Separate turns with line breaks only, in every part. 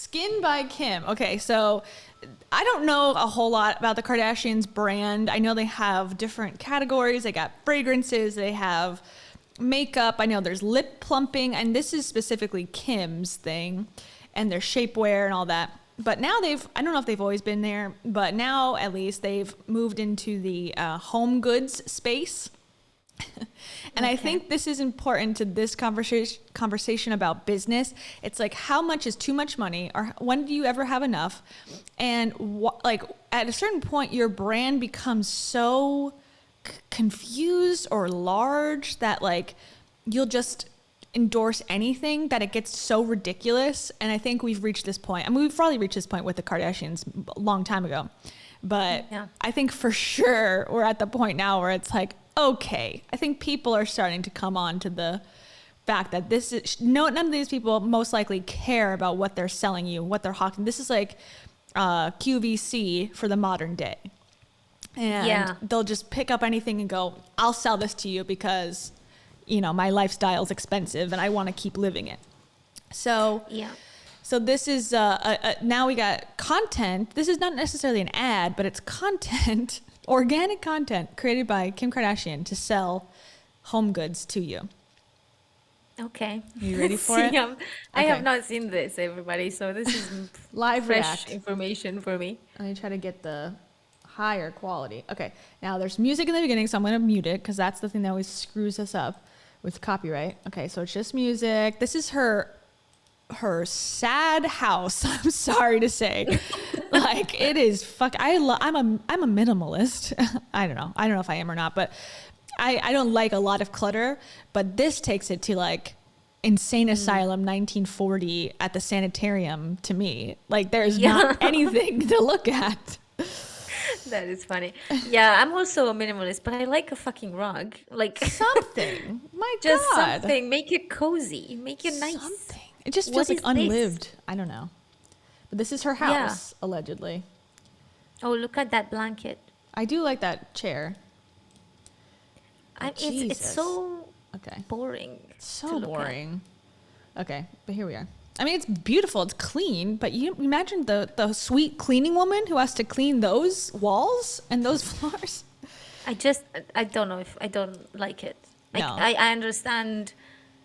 Skin by Kim. Okay, so I don't know a whole lot about the Kardashians brand. I know they have different categories. They got fragrances. They have makeup. I know there's lip plumping, and this is specifically Kim's thing, and their shapewear and all that. But now I don't know if they've always been there, but now at least they've moved into the home goods space. And I think this is important to this conversation about business. It's like, how much is too much money, or when do you ever have enough? And like at a certain point, your brand becomes so confused or large that like you'll just endorse anything, that it gets so ridiculous. And I think we've reached this point. I mean, we've probably reached this point with the Kardashians a long time ago, but I think for sure we're at the point now where it's like, okay, I think people are starting to come on to the fact that this is none of these people most likely care about what they're selling you, what they're hawking. This is like QVC for the modern day. And they'll just pick up anything and go, I'll sell this to you because, you know, my lifestyle is expensive and I want to keep living it. So so this is now we got content. This is not necessarily an ad, but it's content. Organic content created by Kim Kardashian to sell home goods to you.
Okay.
You ready for it?
I have not seen this, everybody. So this is
live
fresh information for me.
Let me try to get the higher quality. Okay. Now there's music in the beginning, so I'm going to mute it because that's the thing that always screws us up with copyright. Okay. So it's just music. This is her sad house. I'm sorry to say. Like, it is I'm a minimalist. I don't know if I am or not, but I don't like a lot of clutter, but this takes it to like insane asylum 1940 at the sanitarium to me. Like, there's not anything to look at.
That is funny. Yeah, I'm also a minimalist, but I like a fucking rug. Like
something. My God.
Just something. Make it cozy. Make it nice.
Something. It just feels like unlived. This? I don't know. But this is her house, allegedly.
Oh, look at that blanket.
I do like that chair.
It's so boring.
It's so boring. Okay, but here we are. I mean, it's beautiful. It's clean, but you imagine the sweet cleaning woman who has to clean those walls and those floors.
I don't know if I don't like it. I understand.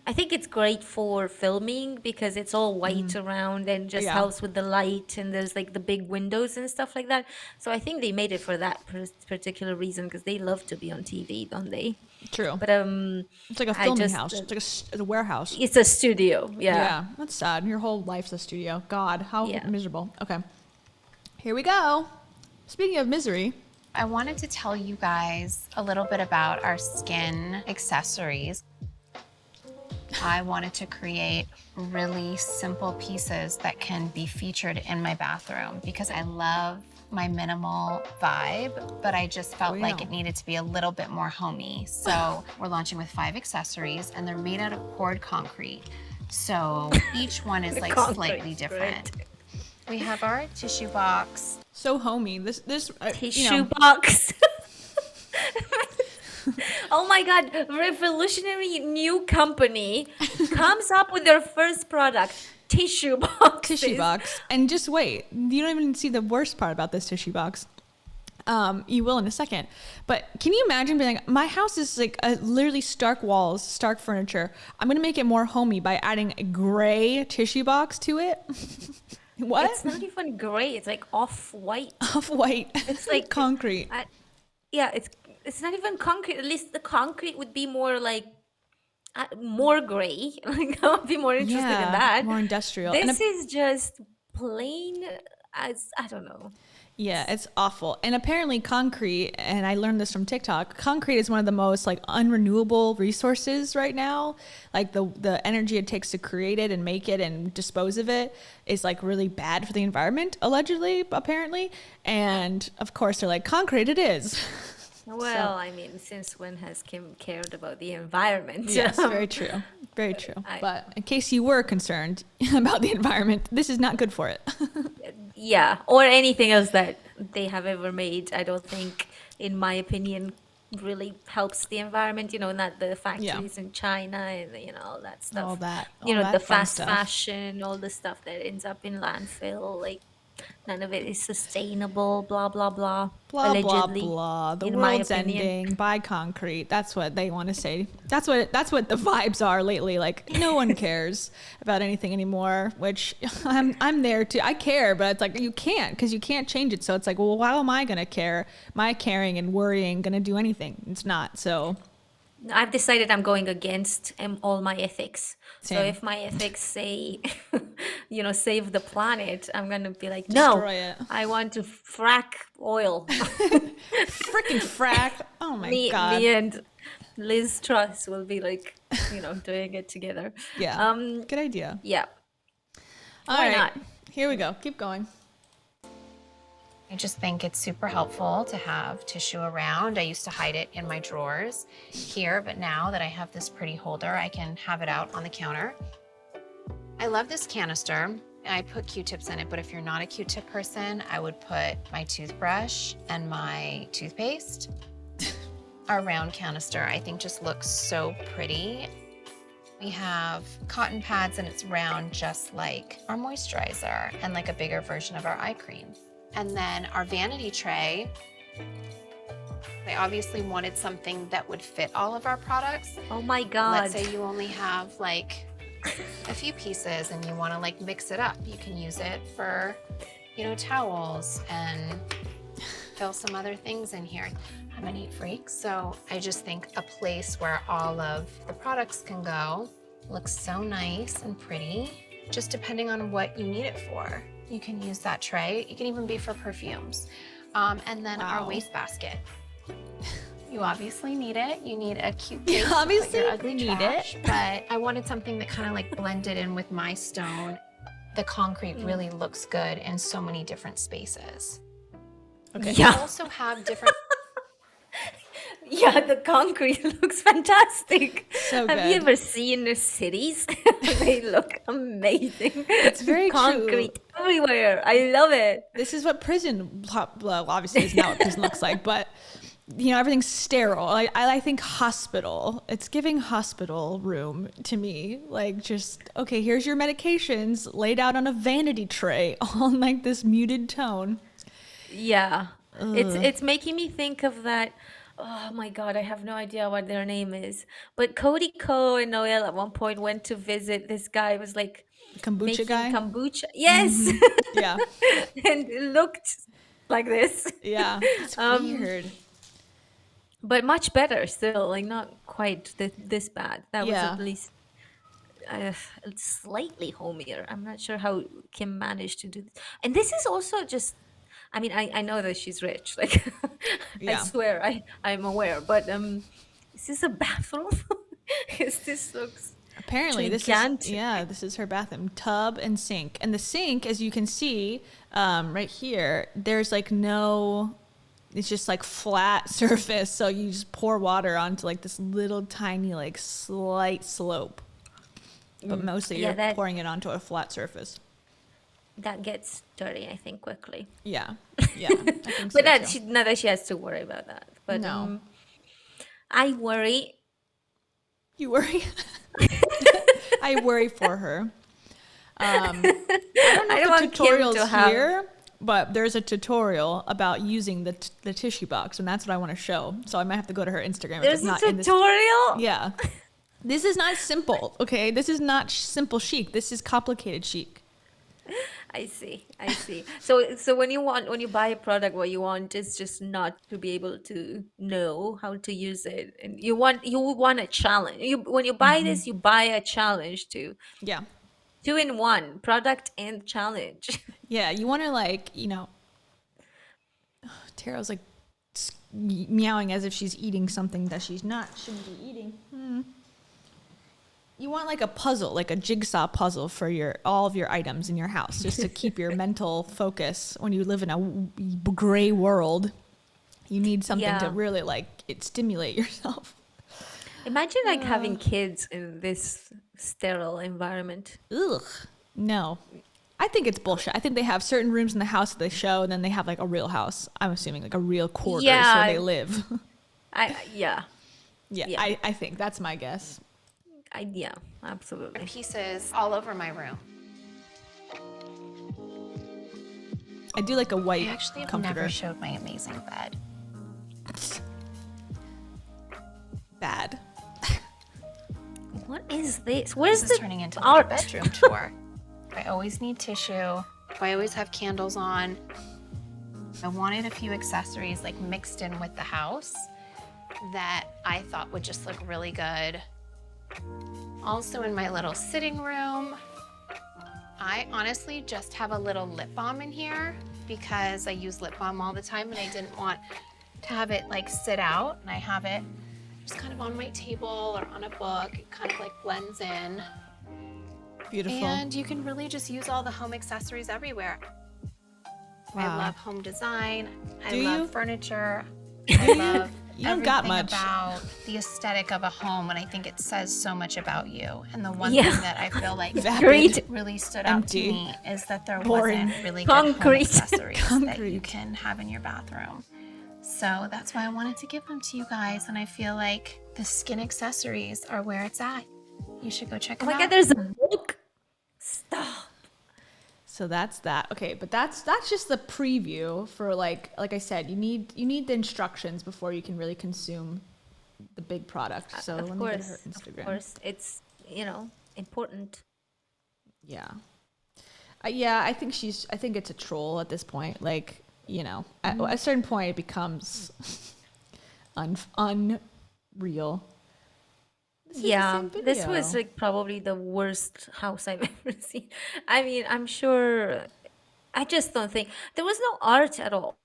I think it's great for filming because it's all white around and just helps with the light, and there's like the big windows and stuff like that. So I think they made it for that particular reason because they love to be on TV, don't they?
True.
But
it's like a filming house. It's like a warehouse.
It's a studio.
Yeah. That's sad. Your whole life's a studio. God, how miserable. Okay. Here we go. Speaking of misery,
I wanted to tell you guys a little bit about our skin accessories. I wanted to create really simple pieces that can be featured in my bathroom because I love my minimal vibe, but I just felt like it needed to be a little bit more homey. So we're launching with 5 accessories and they're made out of poured concrete. So each one is like slightly different. We have our tissue box.
So homey. This
tissue box. Oh my God, revolutionary new company comes up with their first product, tissue box.
Tissue box. And just wait, you don't even see the worst part about this tissue box. You will in a second. But can you imagine being like, my house is like literally stark walls, stark furniture. I'm going to make it more homey by adding a gray tissue box to it. What?
It's not even gray. It's like off-white.
Off-white.
It's like
concrete.
It's not even concrete. At least the concrete would be more like more gray. Like I would be more interested in that.
More industrial.
This is just plain as I don't know.
Yeah, it's awful. And apparently concrete, and I learned this from TikTok, concrete is one of the most like unrenewable resources right now. Like the energy it takes to create it and make it and dispose of it is like really bad for the environment, allegedly, apparently. And of course they're like, concrete it is.
Well, I mean, since when has Kim cared about the environment?
Yes, very true. Very true. But in case you were concerned about the environment, this is not good for it.
Yeah, or anything else that they have ever made. I don't think, in my opinion, really helps the environment, not the factories in China and, all that stuff.
All that
The
fun
fast
stuff.
fashion, all the stuff that ends up in landfill, like none of it is sustainable, blah, blah, blah.
Blah,
Allegedly,
blah, blah. The
in my
world's
opinion.
ending. Buy concrete. That's what they want to say. That's what the vibes are lately. Like, no one cares about anything anymore, which I'm there too. I care, but it's like, you can't, because you can't change it. So it's like, well, how am I going to care? My caring and worrying going to do anything? It's not. So
I've decided I'm going against all my ethics. So
Same.
if my ethics say, save the planet, I'm going to be like,
Destroy
no,
it.
I want to frack oil.
Freaking frack. Oh my God.
Me and Liz Truss will be like, doing it together.
Yeah. Good idea.
Yeah.
All
Why
right.
not?
Here we go. Keep going.
I just think it's super helpful to have tissue around. I used to hide it in my drawers here, but now that I have this pretty holder, I can have it out on the counter. I love this canister, and I put Q-tips in it, but if you're not a Q-tip person, I would put my toothbrush and my toothpaste. Our round canister, I think, just looks so pretty. We have cotton pads, and it's round just like our moisturizer and like a bigger version of our eye cream. And then our vanity tray, I obviously wanted something that would fit all of our products.
Oh my God.
Let's say you only have like a few pieces and you want to like mix it up. You can use it for, towels and fill some other things in here. I'm a neat freak, so I just think a place where all of the products can go looks so nice and pretty, just depending on what you need it for. You can use that tray. It can even be for perfumes. And then our wastebasket. You obviously need it. You need a cute place to put your ugly trash, but I wanted something that kind of like blended in with my stone. The concrete really looks good in so many different spaces.
Okay.
You also have different...
Yeah, the concrete looks fantastic.
So good.
Have you ever seen the cities? They look amazing.
It's very
concrete
true.
everywhere. I love it.
This is what prison, well, obviously it's not what prison looks like, but everything's sterile. I think hospital. It's giving hospital room to me. Like, just, okay, here's your medications laid out on a vanity tray, all in like this muted tone.
Yeah. It's making me think of that. Oh my God, I have no idea what their name is. But Cody Ko and Noel at one point went to visit this guy. It was like
Kombucha
making
guy?
kombucha. Yes.
Mm-hmm. Yeah.
And it looked like this.
Yeah. It's weird.
But much better still, like not quite this bad. That was at least slightly homier. I'm not sure how Kim managed to do this. And this is also just, I know that she's rich. Like, I swear, I'm aware. But is this a bathroom? This looks
apparently
gigantic.
this is her bathroom, tub and sink. And the sink, as you can see, right here, there's like it's just like flat surface. So you just pour water onto like this little tiny like slight slope. But mostly you're pouring it onto a flat surface.
That gets dirty, I think, quickly.
Yeah. I think
But
so
not that she has to worry about that. But
no.
I worry.
You worry? I worry for her. I don't know
I don't
if the
want Kim
tutorial's
to have...
here, but there's a tutorial about using the tissue box, and that's what I want to show. So I might have to go to her Instagram.
There's
if it's
a
not
tutorial?
In this... Yeah. This is not simple, okay? This is not simple chic. This is complicated chic.
I see. So when you buy a product, what you want is just not to be able to know how to use it, and you want a challenge. When you buy this, you buy a challenge too.
Yeah.
2-in-1, product and challenge.
Yeah, you want to Taro's like meowing as if she's eating something that shouldn't be eating. You want like a puzzle, like a jigsaw puzzle for all of your items in your house, just to keep your mental focus when you live in a gray world. You need something to really stimulate yourself.
Imagine having kids in this sterile environment.
Ugh, no. I think it's bullshit. I think they have certain rooms in the house that they show, and then they have like a real house. I'm assuming like a real quarters where they live.
Yeah.
Yeah,
Yeah.
I think that's my guess.
Yeah, absolutely.
Pieces all over my room.
I do like a
I
white
actually have
comforter.
never showed my amazing bed.
Bad.
What is this? Where's
This is
the
turning into like
art?
a bedroom tour. I always need tissue. I always have candles on. I wanted a few accessories like mixed in with the house that I thought would just look really good. Also in my little sitting room, I honestly just have a little lip balm in here because I use lip balm all the time and I didn't want to have it like sit out, and I have it just kind of on my table or on a book. It kind of like blends in.
Beautiful.
And you can really just use all the home accessories everywhere. I
Wow.
love home design. I
Do
love
you?
furniture. I love
You don't got
everything
much.
about the aesthetic of a home, and I think it says so much about you. And the one
Yeah.
thing that I feel like
Agreed.
really stood out to
Empty.
me is that there
Boring.
wasn't really good home
Concrete.
accessories that you
Concrete.
can have in your bathroom. So that's why I wanted to give them to you guys, and I feel like the skin accessories are where it's at. You should go check
Oh
them
my
out.
god, there's a book. Stop.
So that's that. Okay, but that's just the preview for like I said, you need the instructions before you can really consume the big product. So
Of
let me get
course,
her Instagram.
of course, it's important.
Yeah. Yeah, I think it's a troll at this point. Like, at a certain point it becomes unreal. This is the
Yeah,
same
this was
video.
like probably the worst house I've ever seen. I mean, I'm sure. I just don't think there was no art at all.